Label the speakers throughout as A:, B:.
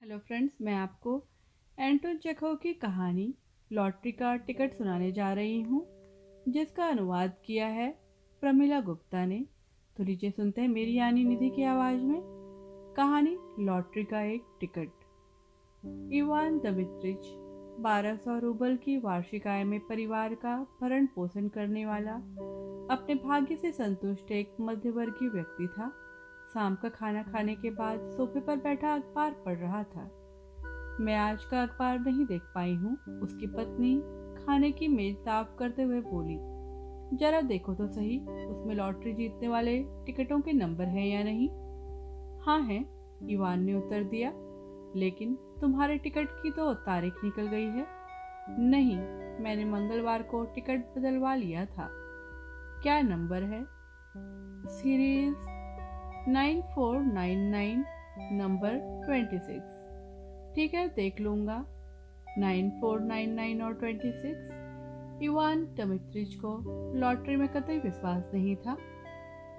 A: Hello friends, मैं आपको Anton Chekhov की कहानी लॉटरी का टिकट सुनाने जा रही हूँ, जिसका अनुवाद किया है प्रमिला गुप्ता ने। तो लीजिए सुनते हैं मेरी यानी निधि की आवाज़ में कहानी लॉटरी का एक टिकट। इवान दमित्रिच 1200 रूबल की वार्षिक आय में परिवार का भरण पोषण करने वाला अपने भाग्य से संतुष्ट एक मध्यवर्गीय व्यक्ति था। शाम का खाना खाने के बाद सोफे पर बैठा अखबार पढ़ रहा था। मैं आज का अखबार नहीं देख पाई हूँ, उसकी पत्नी खाने की मेज साफ करते हुए बोली। जरा देखो तो सही, उसमें लॉटरी जीतने वाले टिकटों के नंबर हैं या नहीं। हाँ हैं, इवान ने उत्तर दिया, लेकिन तुम्हारे टिकट की तो तारीख निकल गई है। नहीं, मैंने मंगलवार को टिकट बदलवा लिया था। क्या नंबर है? Series 9499, number 26। ठीक है, देख लूंगा। 9499 और 26। इवान दमित्रिच को लॉटरी में कतई विश्वास नहीं था।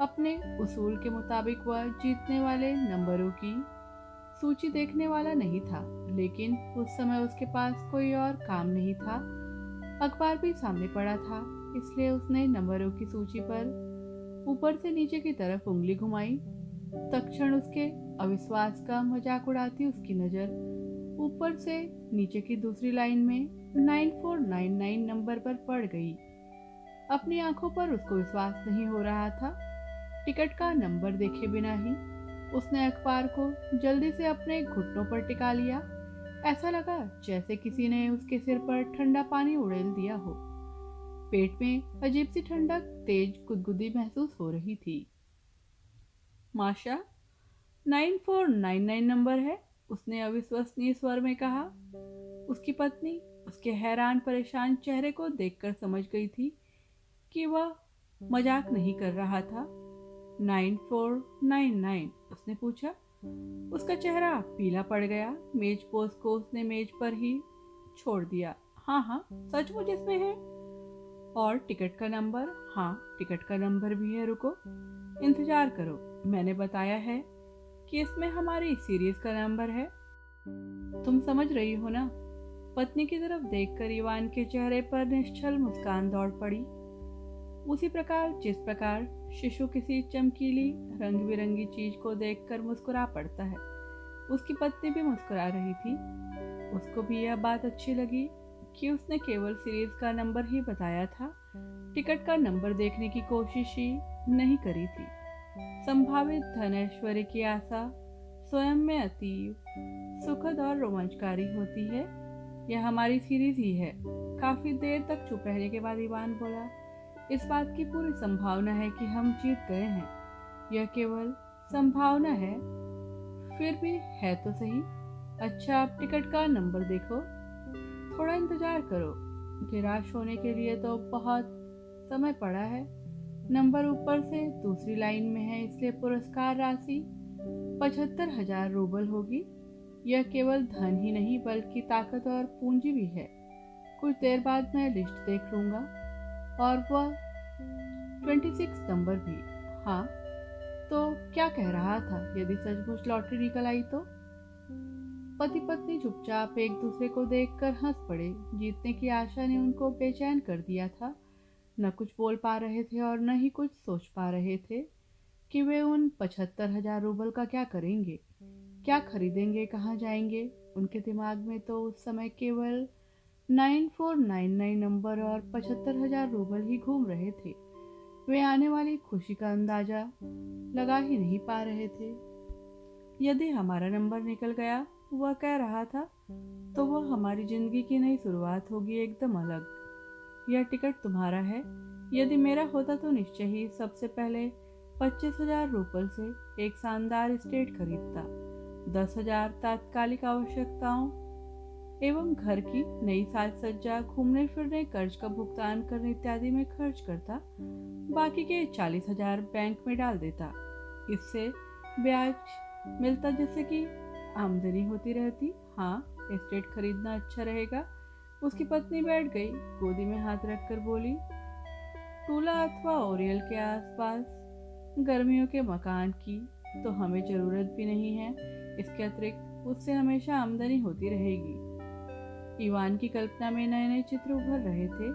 A: अपने उसूल के मुताबिक वह जीतने वाले नंबरों की सूची देखने वाला नहीं था, लेकिन उस समय उसके पास कोई और काम नहीं था। अखबार भी सामने पड़ा था, इसलिए उसने नंबरों की सूची पर ऊपर से नीचे की तरफ उंगली घुमाई। तत्क्षण उसके अविश्वास का मजाक उड़ाती उसकी नजर ऊपर से नीचे की दूसरी लाइन में 9499 नंबर पर पड़ गई। अपनी आंखों पर उसको विश्वास नहीं हो रहा था। टिकट का नंबर देखे बिना ही उसने अखबार को जल्दी से अपने घुटनों पर टिका लिया। ऐसा लगा जैसे किसी ने उसके सिर पर ठंडा पानी उड़ेल दिया हो। पेट में अजीब सी ठंडक, तेज गुदगुदी महसूस हो रही थी। माशा, 9499 नंबर है, उसने अविश्वसनीय स्वर में कहा। उसकी पत्नी उसके हैरान परेशान चेहरे को देखकर समझ गई थी कि वह मजाक नहीं कर रहा था। 9499, उसने पूछा। उसका चेहरा पीला पड़ गया। मेज पोस्ट को उसने मेज पर ही छोड़ दिया। हाँ हाँ, सचमुच इसमें है। और टिकट का नंबर? हाँ, टिकट का नंबर भी है। रुको, इंतजार करो, मैंने बताया है कि इसमें हमारी सीरीज का नंबर है। तुम समझ रही हो ना? पत्नी की तरफ देखकर इवान के चेहरे पर निश्चल मुस्कान दौड़ पड़ी। उसी प्रकार जिस प्रकार शिशु किसी चमकीली रंग बिरंगी चीज को देखकर मुस्कुरा पड़ता है, उसकी पत्नी भी मुस्कुरा रही थी। उसको भी यह बात अच्छी लगी कि उसने केवल सीरीज का नंबर ही बताया था, टिकट का नंबर देखने की कोशिश ही नहीं करी थी। संभावित धन ऐश्वर्य की आशा स्वयं में अतीव सुखद और रोमांचकारी होती है। यह हमारी सीरीज ही है। काफी देर तक चुप रहने के बाद इवान बोला, इस बात की पूरी संभावना है कि हम जीत गए हैं। यह केवल संभावना है, फिर भी है तो सही। अच्छा, आप टिकट का नंबर देखो, थोड़ा इंतजार करो। निराश होने के लिए तो बहुत समय पड़ा है। नंबर ऊपर से दूसरी लाइन में है, इसलिए पुरस्कार राशि 75,000 रूबल होगी। यह केवल धन ही नहीं बल्कि ताकत और पूंजी भी है। कुछ देर बाद मैं लिस्ट देख लूंगा। और वह 26 नंबर भी। हाँ, तो क्या कह रहा था? यदि सचमुच लॉटरी निकल आई तो? पति पत्नी चुपचाप एक दूसरे को देखकर हंस पड़े। जीतने की आशा ने उनको बेचैन कर दिया था। न कुछ बोल पा रहे थे और न ही कुछ सोच पा रहे थे कि वे उन 75,000 रूबल का क्या करेंगे, क्या खरीदेंगे, कहाँ जाएंगे। उनके दिमाग में तो उस समय केवल 9499 नंबर और 75,000 रूबल ही घूम रहे थे। वे आने वाली खुशी का अंदाजा लगा ही नहीं पा रहे थे। यदि हमारा नंबर निकल गया, वह कह रहा था, तो वह हमारी जिंदगी की नई शुरुआत होगी, एकदम अलग। यह टिकट तुम्हारा है। यदि मेरा होता तो निश्चय ही सबसे पहले 25,000 रूपल से एक शानदार स्टेट खरीदता। 10,000 तात्कालिक आवश्यकताओं एवं घर की नई साज सज्जा, घूमने फिरने, कर्ज का भुगतान करने इत्यादि में खर्च करता। बाकी के 40,000 बैंक में डाल देता। इससे ब्याज मिलता, जिससे कि आमदनी होती रहती। हाँ, एस्टेट खरीदना अच्छा रहेगा। उसकी पत्नी बैठ गई, गोदी में हाथ रखकर बोली, टूला अथवा ओरियल के आसपास गर्मियों के मकान की तो हमें जरूरत भी नहीं है। इसके अतिरिक्त उससे हमेशा आमदनी होती रहेगी। इवान की कल्पना में नए नए चित्र उभर रहे थे।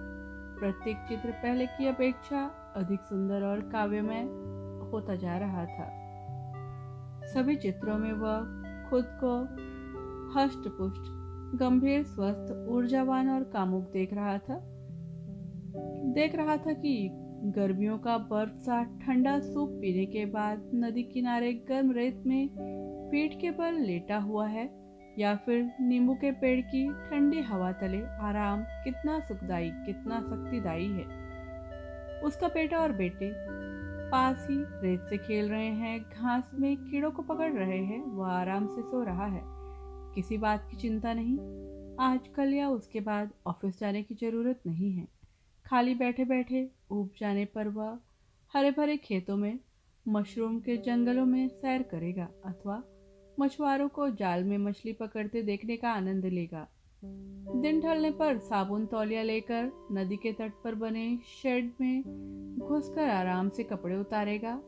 A: प्रत्येक चित्र पहले की अपेक्षा अधिक सुंदर और काव्यमय होता जा रहा था। सभी चित्रों में वह खुद को हष्ट पुष्ट, गंभीर, स्वस्थ, ऊर्जावान और कामुक देख रहा था कि गर्मियों का बर्फ सा ठंडा सूप पीने के बाद नदी किनारे गर्म रेत में पीठ के बल लेटा हुआ है, या फिर नींबू के पेड़ की ठंडी हवा तले आराम कितना सुखदायी, कितना शक्तिदायी है। उसका बेटा और बेटे पास ही रेत से खेल रहे हैं, घास में कीड़ों को पकड़ रहे हैं। वह आराम से सो रहा है, किसी बात की चिंता नहीं। आज कल या उसके बाद ऑफिस जाने की जरूरत नहीं है। खाली बैठे बैठे ऊब जाने पर वह हरे भरे खेतों में, मशरूम के जंगलों में सैर करेगा अथवा मछुआरों को जाल में मछली पकड़ते देखने का आनंद लेगा। दिन ढलने पर साबुन तौलिया लेकर नदी के तट पर बने शेड में घुसकर आराम से कपड़े उतारेगा।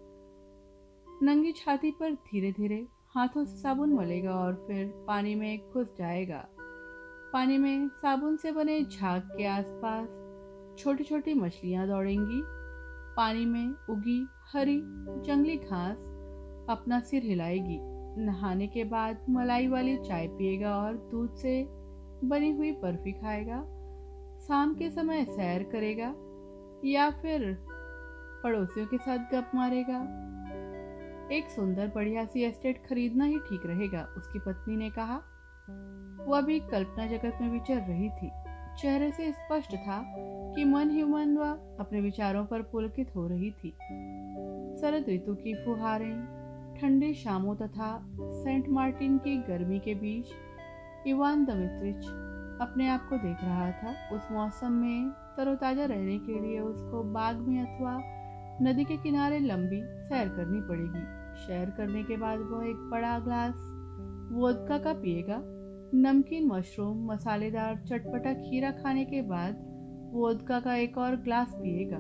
A: नंगी छाती पर धीरे धीरे हाथों से साबुन मलेगा और फिर पानी में घुस जाएगा। पानी में साबुन से बने झाग के आसपास छोटी छोटी मछलियां दौड़ेंगी। पानी में उगी हरी जंगली घास अपना सिर हिलाएगी। नहाने के बाद मलाई वाली चाय पिएगा और दूध से बनी हुई बर्फी खाएगा। शाम के समय सैर करेगा या फिर पड़ोसियों के साथ गप मारेगा। एक सुंदर बढ़िया सी एस्टेट खरीदना ही ठीक रहेगा, उसकी पत्नी ने कहा। वह अभी कल्पना जगत में विचर रही थी। चेहरे से स्पष्ट था कि मन ही मन वह अपने विचारों पर पुलकित हो रही थी। शरद ऋतु की फुहारें, ठंडी शामों तथा सेंट मार्टिन की गर्मी के बीच इवान दमित्रिच अपने आप को देख रहा था। उस मौसम में तरोताजा रहने के लिए उसको बाग में अथवा नदी के किनारे लंबी सैर करनी पड़ेगी। सैर करने के बाद वह एक बड़ा ग्लास वोदका का पिएगा। नमकीन मशरूम, मसालेदार चटपटा खीरा खाने के बाद वोदका का एक और ग्लास पिएगा।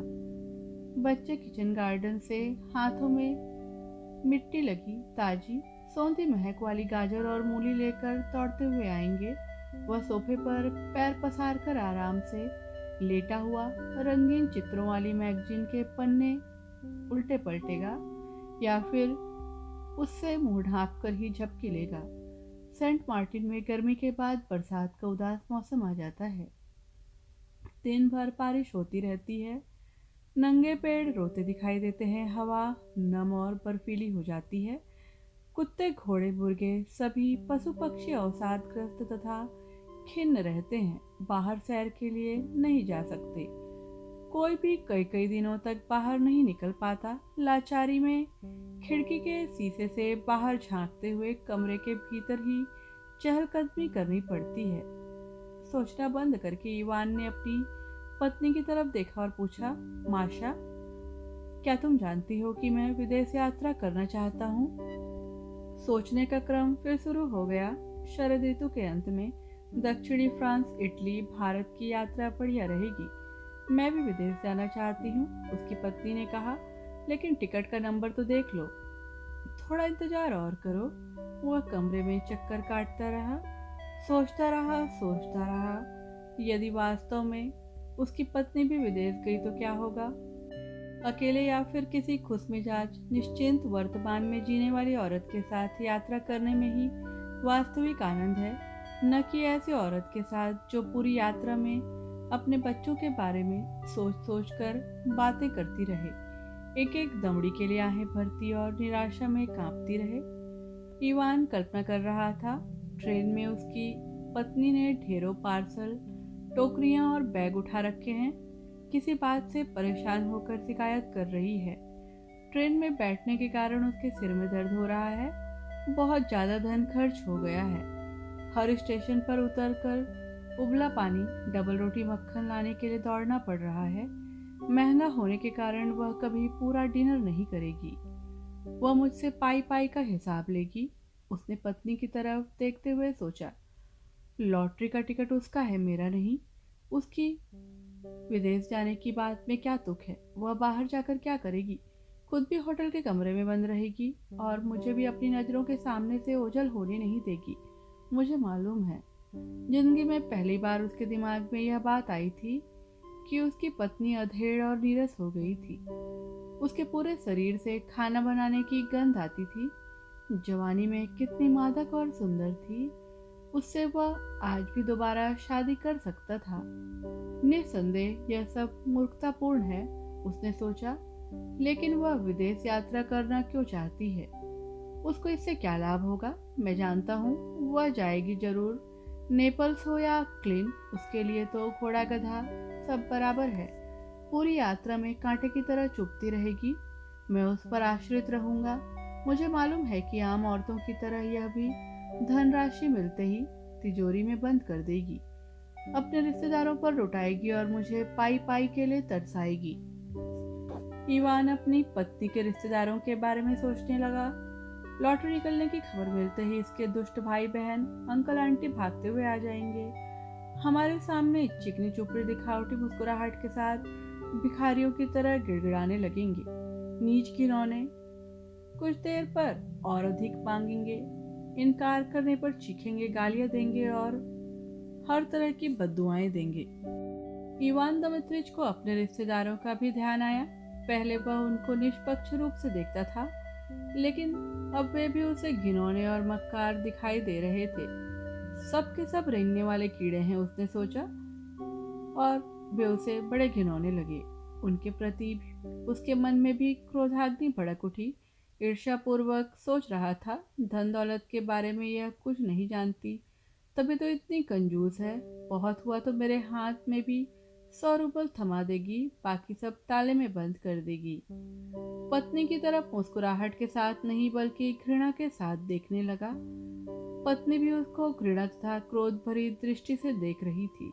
A: बच्चे किचन गार्डन से हाथों में मिट्टी लगी ताजी सौंधी महक वाली गाजर और मूली लेकर दौड़ते हुए आएंगे। वह सोफे पर पैर पसार कर आराम से लेटा हुआ रंगीन चित्रों वाली मैगजीन के पन्ने उल्टे पलटेगा या फिर उससे मुंह ढांक कर ही झपकी लेगा। सेंट मार्टिन में गर्मी के बाद बरसात का उदास मौसम आ जाता है। दिन भर बारिश होती रहती है। नंगे पेड़ रोते दिखाई देते हैं। हवा नम और बर्फीली हो जाती है। कुत्ते, घोड़े, मुर्गे सभी पशु पक्षी अवसादग्रस्त तथा खिन्न रहते हैं। बाहर सैर के लिए नहीं जा सकते। कोई भी कई कई दिनों तक बाहर नहीं निकल पाता। लाचारी में खिड़की के शीशे से बाहर झांकते हुए कमरे के भीतर ही चहलकदमी करनी पड़ती है। सोचना बंद करके इवान ने अपनी पत्नी की तरफ देखा और पूछा, माशा, क्या तुम जानती हो कि मैं विदेश यात्रा करना चाहता हूँ? सोचने का क्रम फिर शुरू हो गया। शरद ऋतु के अंत में दक्षिणी फ्रांस, इटली, भारत की यात्रा बढ़िया रहेगी। मैं भी विदेश जाना चाहती हूँ, उसकी पत्नी ने कहा, लेकिन टिकट का नंबर तो देख लो। थोड़ा इंतजार और करो। वह कमरे में चक्कर काटता रहा, सोचता रहा। यदि वास्तव में उसकी पत्नी भी विदेश गई तो क्या होगा? अकेले या फिर किसी खुशमिजाज, निश्चिंत वर्तमान में जीने वाली औरत के साथ यात्रा करने में ही वास्तविक आनंद है, न कि ऐसी औरत के साथ जो पूरी यात्रा में अपने बच्चों के बारे में सोच कर बातें करती रहे, एक एक दमड़ी के लिए आहें भरती और निराशा में कांपती रहे। इवान कल्पना कर रहा था, ट्रेन में उसकी पत्नी ने ढेरों पार्सल, टोकरियां और बैग उठा रखे हैं। किसी बात से परेशान होकर शिकायत कर रही है। ट्रेन में बैठने के कारण उसके सिर में दर्द हो रहा है। बहुत ज़्यादा धन खर्च हो गया है। हर स्टेशन पर उतरकर उबला पानी, डबल रोटी, मक्खन लाने के लिए दौड़ना पड़ रहा है। महंगा होने के कारण वह कभी पूरा डिनर नहीं करेगी। वह मुझसे पाई पाई का हिसाब लेगी। उसने पत्नी की तरफ देखते हुए सोचा, लॉटरी का टिकट उसका है, मेरा नहीं। उसकी विदेश जाने की बात में क्या तुक है? वह बाहर जाकर क्या करेगी? खुद भी होटल के कमरे में बंद रहेगी और मुझे भी अपनी नज़रों के सामने से ओझल होने नहीं देगी। मुझे मालूम है। जिंदगी में पहली बार उसके दिमाग में यह बात आई थी कि उसकी पत्नी अधेड़ और नीरस हो गई थी। उसके पूरे शरीर से खाना बनाने की गंध आती थी। जवानी में कितनी मादक और सुंदर थी। उससे वह आज भी दोबारा शादी कर सकता था। निस्संदेह यह सब मूर्खतापूर्ण है, उसने सोचा। लेकिन वह विदेश यात्रा करना क्यों चाहती है? उसको इससे क्या लाभ होगा? मैं जानता हूँ वह जाएगी जरूर। नेपल्स हो या क्लीन, उसके लिए तो घोड़ा गधा सब बराबर है। पूरी यात्रा में कांटे की तरह चुभती रहेगी। मैं उस पर आश्रित रहूंगा। मुझे मालूम है कि आम औरतों की तरह यह भी धनराशि मिलते ही तिजोरी में बंद कर देगी, अपने रिश्तेदारों पर लुटाएगी और मुझे पाई पाई के लिए तरसाएगी। इवान अपनी पत्नी के रिश्तेदारों के बारे में सोचने लगा। लॉटरी निकलने की खबर मिलते ही इसके दुष्ट भाई बहन, अंकल आंटी भागते हुए आ जाएंगे। हमारे सामने चिकनी चुपड़ी दिखावटी मुस्कुराहट के साथ भिखारियों की तरह गिड़गिड़ाने लगेंगे। नीच घिनौने। कुछ देर पर और अधिक मांगेंगे। इनकार करने पर चीखेंगे, गालियां देंगे और हर तरह की बद्दुआएं देंगे। इवान दमित्रिच को अपने रिश्तेदारों का भी ध्यान आया। पहले वह उनको निष्पक्ष रूप से देखता था, लेकिन अब वे भी उसे घिनौने और मक्कार दिखाई दे रहे थे। सब के सब रेंगने वाले कीड़े हैं, उसने सोचा, और वे उसे बड़े घिनौने लगे। उनके प्रति उसके मन में भी क्रोधाग्नि भड़क उठी। ईर्ष्यापूर्वक सोच रहा था, धन दौलत के बारे में यह कुछ नहीं जानती, तभी तो इतनी कंजूस है। बहुत हुआ तो मेरे हाथ में भी 100 रूपल थमा देगी, बाकी सब ताले में बंद कर देगी। पत्नी की तरफ मुस्कुराहट के साथ नहीं बल्कि घृणा के साथ देखने लगा। पत्नी भी उसको घृणा तथा क्रोध भरी दृष्टि से देख रही थी।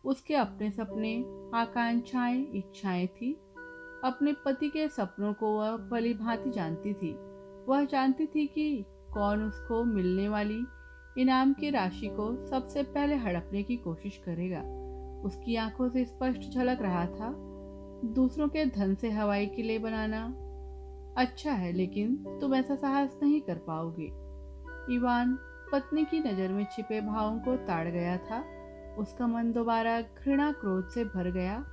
A: उसके अपने सपने, आकांक्षाएं, इच्छाएं थी। अपने पति के सपनों को वह भली भांति जानती थी। वह जानती थी कि कौन उसको मिलने वाली इनाम की राशि को सबसे पहले हड़पने की कोशिश करेगा। उसकी आंखों से स्पष्ट झलक रहा था, दूसरों के धन से हवाई किले बनाना अच्छा है, लेकिन तुम ऐसा साहस नहीं कर पाओगे। इवान पत्नी की नजर में छिपे भावों को ताड़ गया था। उसका मन दोबारा घृणा क्रोध से भर गया।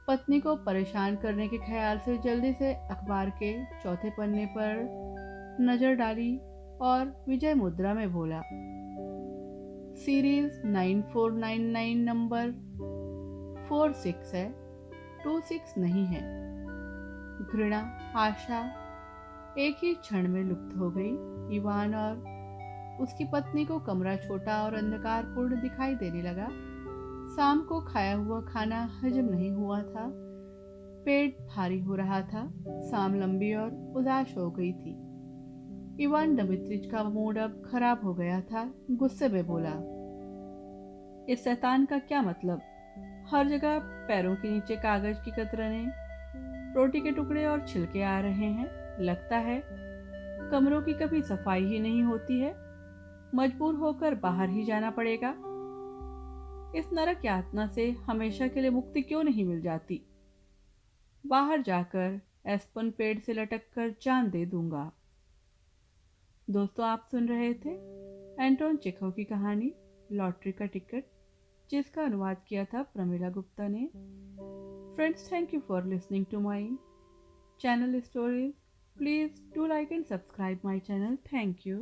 A: पत्नी को परेशान करने के ख्याल से जल्दी से अखबार के चौथे पन्ने पर नजर डाली और विजय मुद्रा में बोला, सीरीज 9499 नंबर 46 है, 26 नहीं है। घृणा, आशा एक ही क्षण में लुप्त हो गई। इवान और उसकी पत्नी को कमरा छोटा और अंधकारपूर्ण दिखाई देने लगा। शाम को खाया हुआ खाना हजम नहीं हुआ था। पेट भारी हो रहा था। शाम लंबी और उदास हो गई थी। इवान दमित्रिच का मूड अब खराब हो गया था। गुस्से में बोला, इस शैतान का क्या मतलब? हर जगह पैरों के नीचे कागज की कतरने, रोटी के टुकड़े और छिलके आ रहे हैं। लगता है कमरों की कभी सफाई ही नहीं होती है। मजबूर होकर बाहर ही जाना पड़ेगा। इस नरक यातना से हमेशा के लिए मुक्ति क्यों नहीं मिल जाती? बाहर जाकर एस्पन पेड़ से लटक कर जान दे दूंगा। दोस्तों, आप सुन रहे थे एंटोन चेखव की कहानी लॉटरी का टिकट, जिसका अनुवाद किया था प्रमिला गुप्ता ने। Friends, thank you for listening to my channel stories. Please do like and subscribe my channel. Thank you.